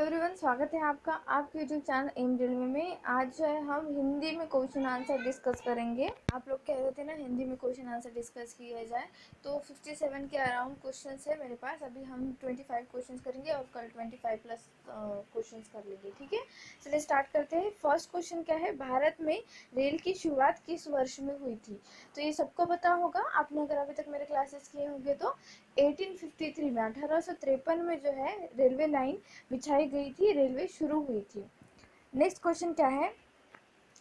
Everyone, स्वागत है आपका आपके यूट्यूब चैनल एम रेलवे में। आज जो है हम हिंदी में क्वेश्चन आंसर डिस्कस करेंगे। आप लोग कह रहे थे ना हिंदी में क्वेश्चन आंसर डिस्कस किया जाए, तो 57 के अराउंड क्वेश्चंस है मेरे पास। अभी हम 25 क्वेश्चंस करेंगे और कल 25 प्लस क्वेश्चंस कर लेंगे। ठीक है, चलिए स्टार्ट करते हैं। फर्स्ट क्वेश्चन क्या है, भारत में रेल की शुरुआत किस वर्ष में हुई थी? तो ये सबको पता होगा, आपने अगर अभी तक मेरे क्लासेस किए होंगे तो 1853 में 1853 में जो है रेलवे लाइन बिछाई गई थी, रेलवे शुरू हुई थी। नेक्स्ट क्वेश्चन क्या है,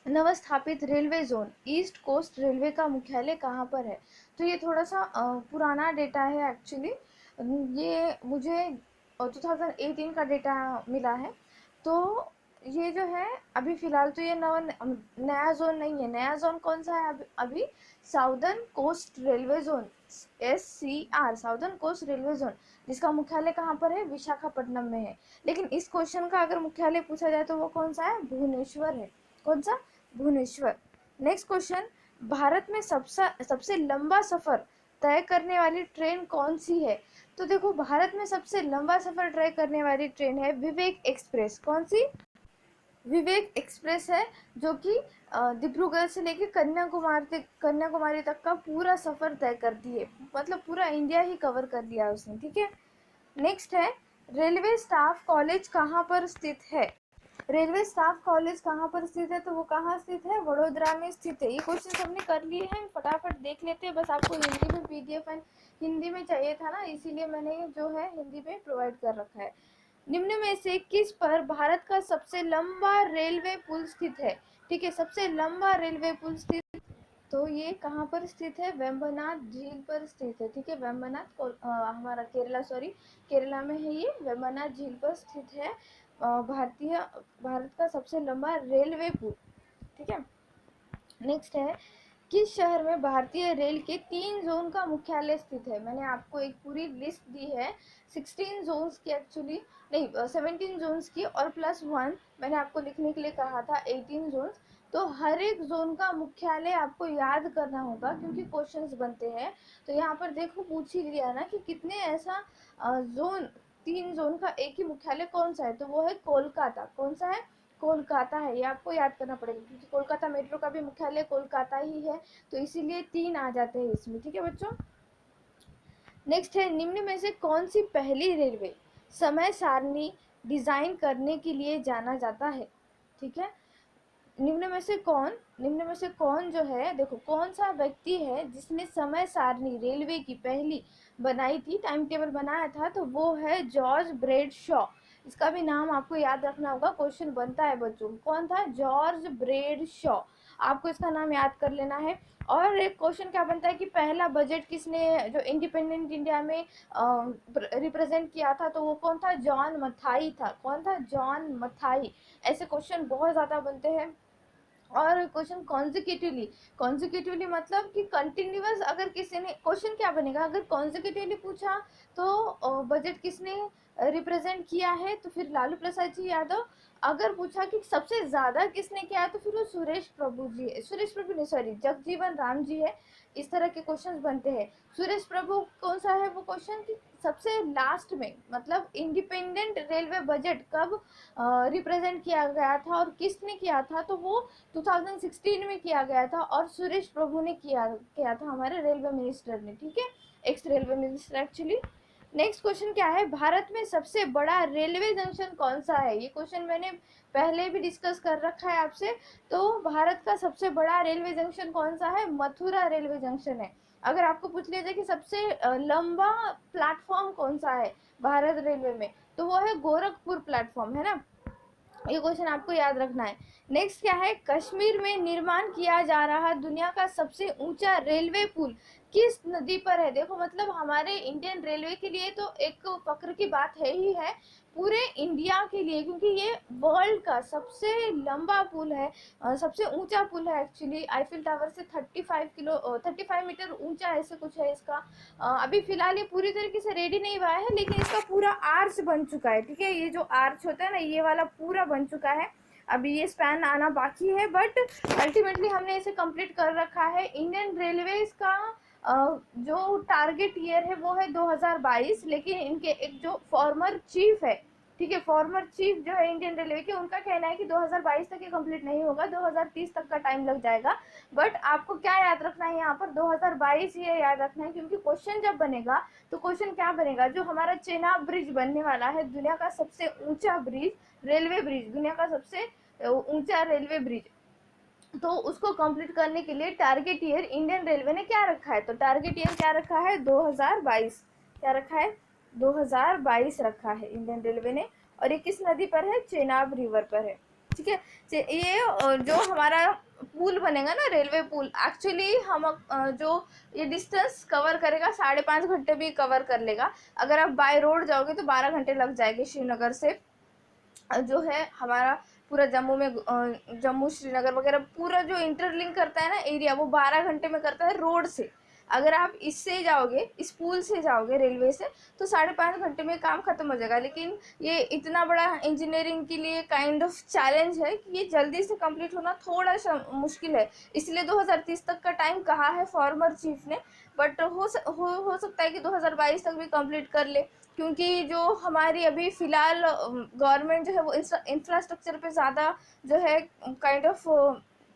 नवस्थापित railway zone east coast railway का मुख्यालय कहाँ पर है? तो ये थोड़ा सा पुराना डेटा है एक्चुअली। ये मुझे 2018 का डेटा मिला है। तो ये जो है अभी फ़िलहाल तो ये नया जोन नहीं है। नया जोन कौन सा है अभी southern coast railway zone, SCR, southern coast railway zone, जिसका मुख्यालय कहाँ पर है? विशाखापट्टनम में है। लेकिन इस क्वेश्चन का अगर मुख्यालय पूछा जाए तो वो कौन सा है? भुवनेश्वर है। कौन सा? भुवनेश्वर। नेक्स्ट क्वेश्चन, भारत में सबसे लंबा सफर तय करने वाली ट्रेन कौन सी है? तो देखो, भारत में सबसे लंबा सफर तय करने वाली ट्रेन है विवेक एक्सप्रेस। कौन सी? विवेक एक्सप्रेस है, जो कि डिब्रूगढ़ से लेकर कन्याकुमारी तक का पूरा सफर तय करती है। मतलब पूरा इंडिया ही कवर कर लिया उसने। ठीक है, नेक्स्ट है, रेलवे स्टाफ कॉलेज कहाँ पर स्थित है? रेलवे स्टाफ कॉलेज कहाँ पर स्थित है? तो वो कहाँ स्थित है? वडोदरा में स्थित है। ये क्वेश्चन हमने कर लिए हैं, फटाफट देख लेते हैं। बस आपको हिंदी में PDF एंड हिंदी में चाहिए था ना, इसीलिए मैंने जो है हिंदी में प्रोवाइड कर रखा है। निम्न में से किस पर भारत का सबसे लंबा रेलवे पुल स्थित है? ठीक है, सबसे लंबा रेलवे पुल स्थित, तो ये कहाँ पर स्थित है? वेम्बनाड झील पर स्थित है। ठीक है, हमारा केरला में है ये। वेम्बनाड झील पर स्थित है भारत का सबसे लंबा रेलवे पुल। ठीक है, नेक्स्ट है, किस शहर में भारतीय रेल के 3 जोन का मुख्यालय स्थित है? मैंने आपको एक पूरी लिस्ट दी है 16 जोन्स की, एक्चुअली नहीं 17 जोन्स की, और +1 मैंने आपको लिखने के लिए कहा था 18 जोन्स। तो हर एक जोन का मुख्यालय आपको याद करना होगा, क्योंकि क्वेश्चंस बनते हैं। तो यहाँ पर देखो, पूछ ही लिया ना कि कितने ऐसा जोन, 3 जोन का एक ही मुख्यालय कौन सा है? तो वो है कोलकाता। कौन सा है? कोलकाता है। ये आपको याद करना पड़ेगा, क्योंकि कोलकाता मेट्रो का भी मुख्यालय कोलकाता ही है, तो इसीलिए 3 आ जाते हैं इसमें। ठीक है बच्चों, नेक्स्ट है, निम्न में से कौन सी पहली रेलवे समय सारणी डिजाइन करने के लिए जाना जाता है? ठीक है, निम्न में से कौन जो है, देखो कौन सा व्यक्ति है जिसने समय सारणी रेलवे की पहली बनाई थी, टाइम टेबल बनाया था? तो वो है जॉर्ज ब्रेडशॉ। इसका भी नाम आपको याद रखना होगा, क्वेश्चन बनता है बच्चों। कौन था? जॉर्ज ब्रेडशॉ। आपको इसका नाम याद कर लेना है। और एक क्वेश्चन क्या बनता है कि पहला बजट किसने जो इंडिपेंडेंट इंडिया में रिप्रेजेंट किया था? तो वो कौन था? जॉन मथाई था। कौन था? जॉन मथाई। ऐसे क्वेश्चन बहुत ज़्यादा बनते हैं। और क्वेश्चन कॉन्जिक्यूटिवली मतलब कि कंटिन्यूअस, अगर किसी ने क्वेश्चन क्या बनेगा, अगर कॉन्जिक्यूटिवली पूछा तो बजट किसने रिप्रेजेंट किया है? तो फिर लालू प्रसाद जी यादव। अगर पूछा कि सबसे ज्यादा किसने किया है, तो फिर वो सुरेश प्रभु नहीं, सॉरी, जगजीवन राम जी है। इस तरह के क्वेश्चंस बनते हैं। सुरेश प्रभु कौन सा है वो क्वेश्चन कि सबसे लास्ट में, मतलब इंडिपेंडेंट रेलवे बजट कब रिप्रेजेंट किया गया था और किसने किया था? तो वो 2016 में किया गया था, और सुरेश प्रभु ने किया था, हमारे रेलवे मिनिस्टर ने। ठीक है, ex railway minister actually. Next question क्या है, भारत में सबसे बड़ा रेलवे जंक्शन कौन सा है? ये क्वेश्चन मैंने पहले भी डिस्कस कर रखा है आपसे। तो भारत का सबसे बड़ा रेलवे जंक्शन कौन सा है? मथुरा रेलवे जंक्शन है। अगर आपको पूछ लिया जाए कि सबसे लंबा प्लेटफॉर्म कौन सा है भारत रेलवे में, तो वो है गोरखपुर प्लेटफॉर्म, है ना। ये क्वेश्चन आपको याद रखना है। नेक्स्ट क्या है, कश्मीर में निर्माण किया जा रहा दुनिया का सबसे ऊंचा रेलवे पुल किस नदी पर है? देखो, मतलब हमारे इंडियन रेलवे के लिए तो एक फक्र की बात है ही है, पूरे इंडिया के लिए, क्योंकि ये वर्ल्ड का सबसे लंबा पुल है, सबसे ऊंचा पुल है एक्चुअली। आईफिल टावर से 35 मीटर ऊंचा ऐसे कुछ है इसका। अभी फिलहाल ये पूरी तरीके से रेडी नहीं हुआ है, लेकिन इसका पूरा आर्च बन चुका है। ठीक है, ये जो आर्च होता है ना, ये वाला पूरा बन चुका है। अभी ये स्पैन आना बाकी है, बट अल्टीमेटली हमने इसे कंप्लीट कर रखा है। इंडियन रेलवेज का जो टारगेट ईयर है वो है 2022, लेकिन इनके एक जो फॉर्मर चीफ है ठीक है। फॉर्मर चीफ जो है इंडियन रेलवे के, उनका कहना है कि 2022 तक ये कंप्लीट नहीं होगा, 2030 तक का टाइम लग जाएगा। बट आपको क्या याद रखना है यहाँ पर, 2022 ये याद रखना है, क्योंकि क्वेश्चन जब बनेगा तो क्वेश्चन क्या बनेगा, जो हमारा चेनाब ब्रिज बनने वाला है, दुनिया का सबसे ऊंचा ब्रिज, रेलवे ब्रिज, दुनिया का सबसे ऊंचा रेलवे ब्रिज, तो उसको कंप्लीट करने के लिए टारगेट ईयर इंडियन रेलवे ने क्या रखा है, तो टारगेट ईयर क्या रखा है, 2022। क्या रखा है, 2022 रखा है इंडियन रेलवे ने। और ये किस नदी पर है, चेनाब रिवर पर है। ठीक है। ये जो हमारा पुल बनेगा ना, रेलवे पुल, एक्चुअली हम जो ये डिस्टेंस कवर करेगा 5.5 घंटे भी कवर कर लेगा। अगर आप बाय रोड जाओगे तो 12 घंटे लग जाएंगे श्रीनगर से, जो है हमारा पूरा जम्मू में, जम्मू श्रीनगर वगैरह पूरा जो इंटरलिंक करता है ना एरिया, वो 12 घंटे में करता है रोड से। अगर आप इससे जाओगे, इस पुल से जाओगे रेलवे से, तो 5.5 घंटे में काम खत्म हो जाएगा। लेकिन ये इतना बड़ा इंजीनियरिंग के लिए काइंड ऑफ चैलेंज है कि ये जल्दी से कंप्लीट होना थोड़ा सा मुश्किल है, इसलिए 2030 तक का टाइम कहा है फॉर्मर चीफ ने। बट हो सकता है कि 2022 तक भी कंप्लीट कर ले, क्योंकि जो हमारी अभी फ़िलहाल गवर्नमेंट जो है वो इंफ्रास्ट्रक्चर पे ज़्यादा जो है काइंड ऑफ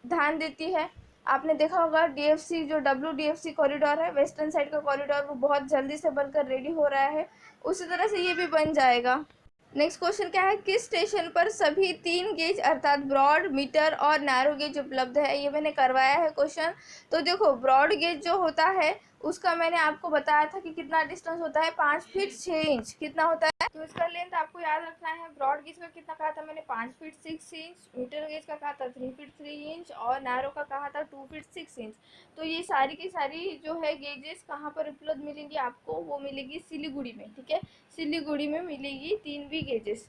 ध्यान देती है। आपने देखा होगा डीएफसी, जो WDFC कॉरिडोर है, वेस्टर्न साइड का कॉरिडोर, वो बहुत जल्दी से बनकर रेडी हो रहा है, उसी तरह से ये भी बन जाएगा। नेक्स्ट क्वेश्चन क्या है, किस स्टेशन पर सभी 3 गेज अर्थात ब्रॉड, मीटर और नैरो गेज उपलब्ध है, ये मैंने करवाया है क्वेश्चन। तो देखो ब्रॉड गेज जो होता है उसका मैंने आपको बताया था कि कितना डिस्टेंस होता है, 5 फीट 6 इंच, कितना होता है, तो इसका लेंथ आपको याद रखना है। ब्रॉड गेज का कितना कहा था मैंने, 5 फीट 6 इंच, मीटर गेज का कहा था 3 फीट 3 इंच, और नैरो का कहा था 2 फीट 6 इंच। तो ये सारी की सारी जो है गेजेस कहाँ पर उपलब्ध मिलेंगी आपको, वो मिलेगी सिलीगुड़ी में। ठीक है, सिलीगुड़ी में मिलेगी 3 भी गेजेस।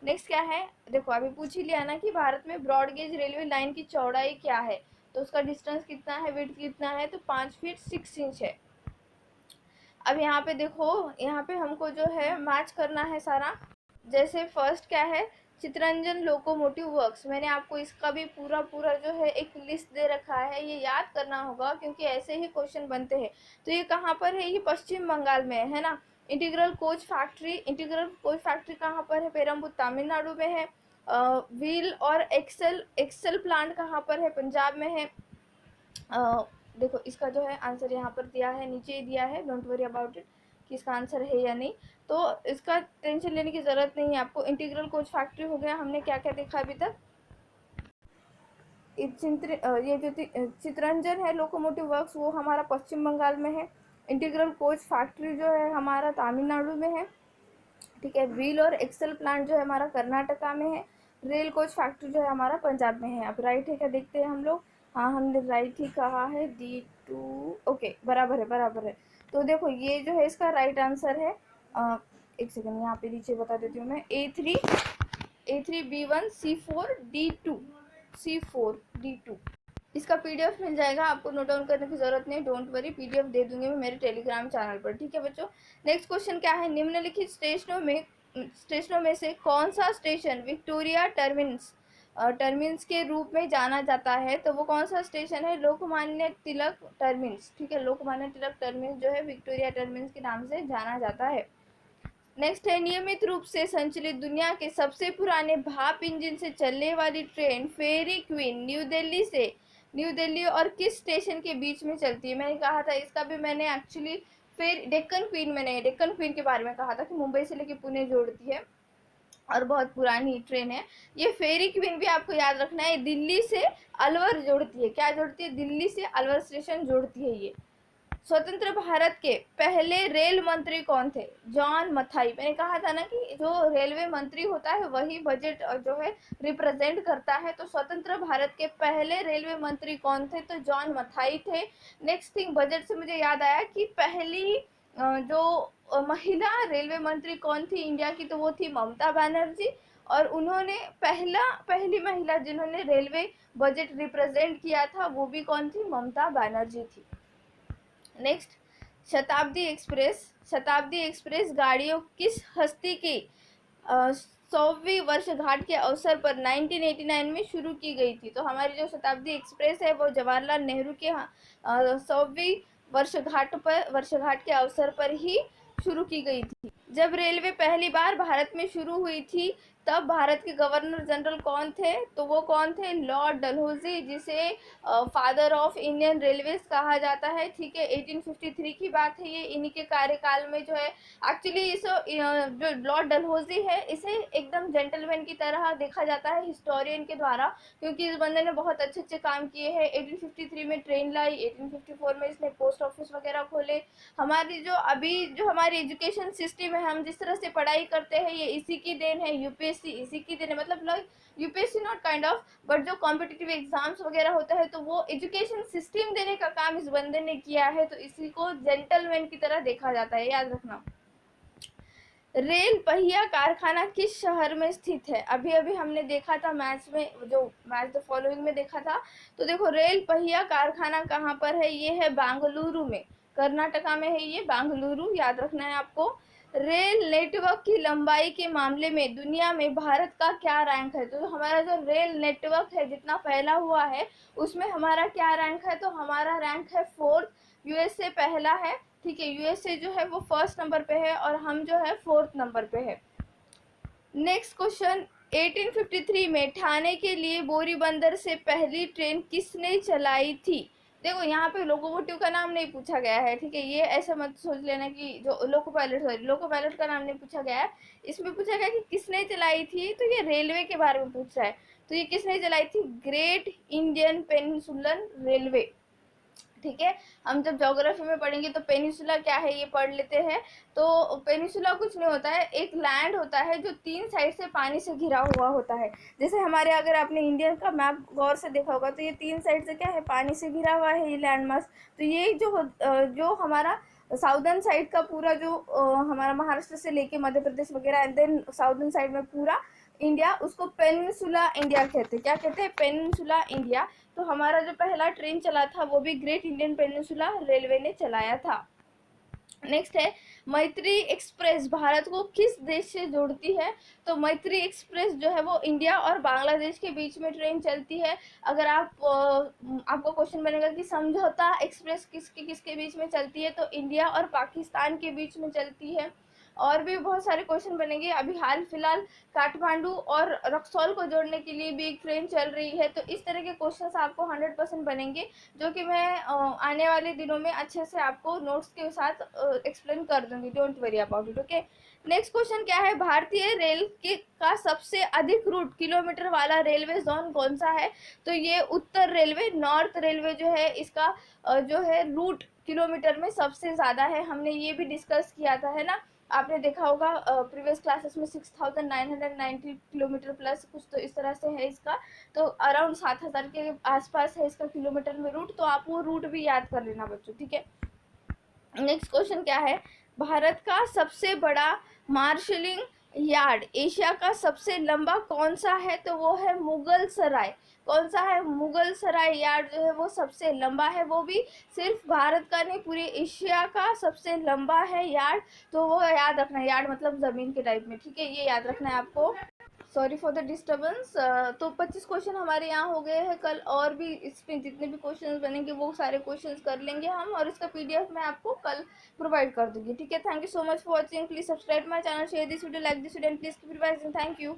नेक्स्ट क्या है, देखो अभी पूछ ही लिया ना कि भारत में ब्रॉड गेज रेलवे लाइन की चौड़ाई क्या है, तो उसका डिस्टेंस कितना है, विड्थ कितना है, तो 5 फीट 6 इंच है। अब यहाँ पे देखो, यहाँ पे हमको जो है मैच करना है सारा। जैसे फर्स्ट क्या है, चितरंजन लोकोमोटिव वर्क्स, मैंने आपको इसका भी पूरा पूरा जो है एक लिस्ट दे रखा है, ये याद करना होगा क्योंकि ऐसे ही क्वेश्चन बनते हैं। तो ये कहाँ पर है, ये पश्चिम बंगाल में है ना। Integral coach factory, integral coach factory कहाँ पर है, पेरम्बूर तमिलनाडु में है। व्हील और एक्सेल एक्सेल प्लांट कहाँ पर है, पंजाब में है। देखो इसका जो है आंसर यहाँ पर दिया है, नीचे ही दिया है, डोंट वरी अबाउट इट कि इसका आंसर है या नहीं, तो इसका टेंशन लेने की ज़रूरत नहीं है आपको। इंटीग्रल कोच फैक्ट्री हो गया, हमने क्या क्या देखा अभी तक। ये जो चितरंजन है लोकोमोटिव वर्क्स, वो हमारा पश्चिम बंगाल में है। इंटीग्रल कोच फैक्ट्री जो है हमारा तमिलनाडु में है। ठीक है, व्हील और एक्सेल प्लांट जो है हमारा कर्नाटका में है। रेल कोच फैक्ट्री जो है हमारा पंजाब में है। अब राइट है क्या, देखते हैं हम लोग। हाँ, हमने राइट ही कहा है, D2, ओके, बराबर है बराबर है। तो देखो ये जो है इसका राइट आंसर है, एक सेकंड यहाँ पे नीचे बता देती हूँ मैं, A3B1C4D2 इसका पीडीएफ मिल जाएगा, आपको नोट डाउन करने की जरूरत नहीं, डोंट वरी, पीडीएफ दे दूंगी मैं मेरे टेलीग्राम चैनल पर। ठीक है बच्चों, नेक्स्ट क्वेश्चन क्या है, निम्नलिखित स्टेशनों में से कौन सा स्टेशन विक्टोरिया टर्मिनस के रूप में जाना जाता है, तो वो कौन सा स्टेशन है, लोकमान्य तिलक टर्मिनस। ठीक है, लोकमान्य तिलक टर्मिनस जो है विक्टोरिया टर्मिनस के नाम से जाना जाता है। नेक्स्ट है, नियमित रूप से संचालित दुनिया के सबसे पुराने भाप इंजन से चलने वाली ट्रेन फेरी क्वीन न्यू दिल्ली और किस स्टेशन के बीच में चलती है। मैंने कहा था इसका भी, मैंने एक्चुअली फिर डेक्कन क्वीन के बारे में कहा था कि मुंबई से लेके पुणे जोड़ती है और बहुत पुरानी ट्रेन है। ये फेरी क्वीन भी आपको याद रखना है, दिल्ली से अलवर जोड़ती है। क्या जोड़ती है, दिल्ली से अलवर स्टेशन जोड़ती है ये। स्वतंत्र भारत के पहले रेल मंत्री कौन थे, जॉन मथाई। मैंने कहा था ना कि जो रेलवे मंत्री होता है वही बजट जो है रिप्रेजेंट करता है, तो स्वतंत्र भारत के पहले रेलवे मंत्री कौन थे, तो जॉन मथाई थे। नेक्स्ट थिंग, बजट से मुझे याद आया कि पहली जो महिला रेलवे मंत्री कौन थी इंडिया की, तो वो थी ममता बनर्जी, और उन्होंने पहली महिला जिन्होंने रेलवे बजट रिप्रेजेंट किया था वो भी कौन थी, ममता बनर्जी थी। नेक्स्ट, शताब्दी एक्सप्रेस गाड़ियों किस हस्ती की 100वीं वर्षगांठ के अवसर पर 1989 में शुरू की गई थी। तो हमारी जो शताब्दी एक्सप्रेस है वो जवाहरलाल नेहरू के 100वीं वर्षगांठ के अवसर पर ही शुरू की गई थी? जब रेलवे पहली बार भारत में शुरू हुई थी तब भारत के गवर्नर जनरल कौन थे? तो वो कौन थे? लॉर्ड डलहौजी, जिसे फादर ऑफ इंडियन रेलवेज कहा जाता है। ठीक है, 1853 की बात है ये। इन्हीं के कार्यकाल में जो है, एक्चुअली इस जो लॉर्ड डलहौजी है, इसे एकदम जेंटलमैन की तरह देखा जाता है हिस्टोरियन के द्वारा, क्योंकि इस बंदे ने बहुत अच्छे अच्छे काम किए हैं। 1853 में ट्रेन लाई, 1854 में इसने पोस्ट ऑफिस वगैरह खोले। हमारी जो अभी जो हमारी एजुकेशन सिस्टम है, हम जिस तरह से पढ़ाई करते हैं, ये इसी की देन है। यूपीएससी इसी की देन है, मतलब UPSC not kind of, but जो कॉम्पिटिटिव एग्जाम्स वगैरह होता है, तो वो एजुकेशन सिस्टम देने का काम इस बंदे ने किया है, तो इसी को जेंटलमैन की तरह देखा जाता है, याद रखना। रेल पहिया कारखाना किस शहर में स्थित है? अभी अभी हमने देखा था मैच में, जो मैच द फॉलोइंग में देखा था। तो देखो, रेल पहिया कारखाना कहाँ पर है? ये है बेंगलुरु में, कर्नाटका में है ये, बेंगलुरु, याद रखना है आपको। रेल नेटवर्क की लंबाई के मामले में दुनिया में भारत का क्या रैंक है? तो हमारा जो रेल नेटवर्क है, जितना फैला हुआ है, उसमें हमारा क्या रैंक है? तो हमारा रैंक है 4th। यूएसए पहला है, ठीक है, यूएसए जो है वो फर्स्ट नंबर पे है, और हम जो है 4th नंबर पे है। नेक्स्ट क्वेश्चन, 1853 में ठाणे के लिए बोरीबंदर से पहली ट्रेन किसने चलाई थी? देखो, यहाँ पे लोकोमोटिव का नाम नहीं पूछा गया है, ठीक है, ये ऐसा मत सोच लेना कि जो loco pilot, sorry, loco pilot का नाम नहीं पूछा गया है। इसमें पूछा गया कि किसने चलाई थी, तो ये रेलवे के बारे में पूछ रहा है। तो ये किसने चलाई थी? Great Indian peninsular railway. ठीक है, हम जब ज्योग्राफी में पढ़ेंगे तो पेनिसुला क्या है ये पढ़ लेते हैं। तो पेनिसुला कुछ नहीं होता है, एक लैंड होता है जो 3 साइड से पानी से घिरा हुआ होता है। जैसे हमारे, अगर आपने इंडियन का मैप गौर से देखा होगा, तो ये 3 साइड से क्या है? पानी से घिरा हुआ है ये लैंड मास। तो ये जो हमारा साउदर्न साइड का पूरा जो हमारा महाराष्ट्र से लेके मध्य प्रदेश वगैरह, एंड देन साउदर्न साइड में पूरा इंडिया, उसको पेनिनसुला इंडिया कहते हैं। क्या कहते हैं? Peninsula India. तो हमारा जो पहला ट्रेन चला था वो भी ग्रेट इंडियन पेनिनसुला रेलवे ने चलाया था। नेक्स्ट है, मैत्री एक्सप्रेस भारत को किस देश से जोड़ती है? तो मैत्री एक्सप्रेस जो है वो इंडिया और बांग्लादेश के बीच में ट्रेन चलती है। अगर आपको क्वेश्चन बनेगा कि समझौता एक्सप्रेस किसके किसके बीच में चलती है, तो इंडिया और पाकिस्तान के बीच में चलती है। और भी बहुत सारे क्वेश्चन बनेंगे। अभी हाल फिलहाल काठमांडू और रक्सौल को जोड़ने के लिए भी एक ट्रेन चल रही है। तो इस तरह के क्वेश्चंस आपको 100% बनेंगे, जो कि मैं आने वाले दिनों में अच्छे से आपको नोट्स के साथ एक्सप्लेन कर दूंगी। Don't worry about it, okay. Next question क्या है? भारतीय रेल के का सबसे अधिक रूट किलोमीटर वाला रेलवे जोन कौन सा है? तो ये उत्तर रेलवे, नॉर्थ रेलवे जो है, इसका जो है रूट किलोमीटर में सबसे ज़्यादा है। हमने ये भी डिस्कस किया था, है ना, आपने देखा होगा प्रीवियस क्लासेस में। 6990 किलोमीटर प्लस कुछ तो इस तरह से है इसका। तो अराउंड 7000 के आसपास है इसका किलोमीटर में रूट। तो आप वो रूट भी याद कर लेना बच्चों, ठीक है। नेक्स्ट क्वेश्चन क्या है? भारत का सबसे बड़ा मार्शलिंग यार्ड एशिया का सबसे लंबा कौन सा है? तो वो है मुगल सराय। कौन सा है? मुगल सराय यार्ड जो है वो सबसे लंबा है। वो भी सिर्फ भारत का नहीं, पूरे एशिया का सबसे लंबा है यार्ड। तो वो याद रखना है, यार्ड मतलब जमीन के टाइप में, ठीक है, ये याद रखना है आपको। Sorry for the disturbance. तो 25 क्वेश्चन हमारे यहाँ हो गए हैं। कल और भी इसमें जितने भी क्वेश्चंस बनेंगे वो सारे क्वेश्चंस कर लेंगे हम, और इसका पीडीएफ मैं आपको कल प्रोवाइड कर दूंगी, ठीक है। Thank you so much for watching. Please subscribe my channel, share this video, like this video, and please keep revising. Thank you.